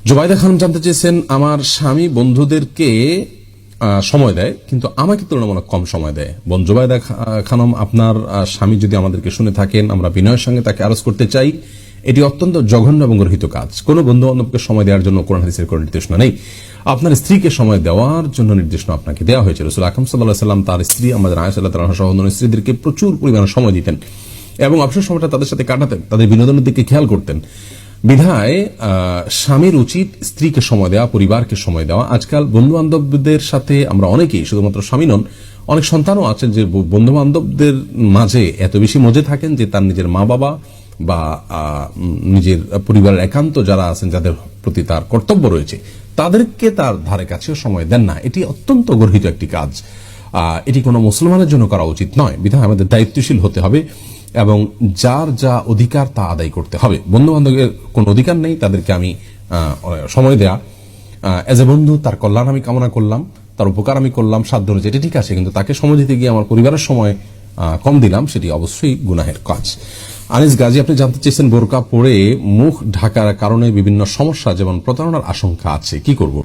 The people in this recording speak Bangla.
জুবাইদা খানম জানতে চেয়েছেন, আমার স্বামী বন্ধুদেরকে সময় দেয় কিন্তু আমাকে তুলনামূলক কম সময় দেয়। বোন জুবাইদা খানম, আপনার স্বামী যদি আমাদেরকে শুনে থাকেন, আমরা বিনয়ের সঙ্গে তাকে আরজ করতে চাই, এটি অত্যন্ত জঘন্য এবং গর্হিত কাজ। কোন বন্ধু বান্ধবকে সময় দেওয়ার জন্য কোরআন হাদিসের কোন নির্দেশনা নেই। আপনার স্ত্রীকে সময় দেওয়ার জন্য নির্দেশনা আপনাকে দেওয়া হয়েছে। রাসূল আকরাম সাল্লাল্লাহু আলাইহি ওয়াসাল্লাম তার স্ত্রী আমাদের আয়েশা রাদিয়াল্লাহু তাআলা সহ অন্য স্ত্রীদেরকে প্রচুর পরিমাণে সময় দিতেন এবং অবসর সময়টা তাদের সাথে কাটাতেন, তাদের বিনোদনের দিকে খেয়াল করতেন। বিধায় স্বামীর উচিত স্ত্রীকে সময় দেওয়া, পরিবারকে সময় দেওয়া। আজকাল বন্ধু বান্ধবদের সাথে আমরা অনেকেই, শুধুমাত্র স্বামী নন, অনেক সন্তানও আছেন যে বন্ধু বান্ধবদের মাঝে এত বেশি মজে থাকেন যে তার নিজের মা বাবা বা নিজের পরিবারের একান্ত যারা আছেন, যাদের প্রতি তার কর্তব্য রয়েছে, তাদেরকে তার ধারে কাছেও সময় দেন না। এটি অত্যন্ত গর্হিত একটি কাজ। এটি কোনো মুসলমানের জন্য করা উচিত নয়। বিধায় আমাদের দায়িত্বশীল হতে হবে এবং যার যা অধিকার তা আদায় করতে হবে। বন্ধু বান্ধবের কোনো অধিকার নেই তাদেরকে আমি সময় দেয়া, এজ এ বন্ধু তার কল্যাণ আমি কামনা করলাম, তার উপকার আমি করলাম সাধ্য অনুযায়ী, এটি ঠিক আছে, কিন্তু তাকে সময় দিতে গিয়ে আমার পরিবারের সময় কম দিলাম, সেটি অবশ্যই গুনাহের কাজ। আনিস গাজী, আপনি জানতে চেয়েছেন, বোরকা পরে মুখ ঢাকার কারণে বিভিন্ন সমস্যা যেমন প্রতারণার আশঙ্কা আছে, কি করব?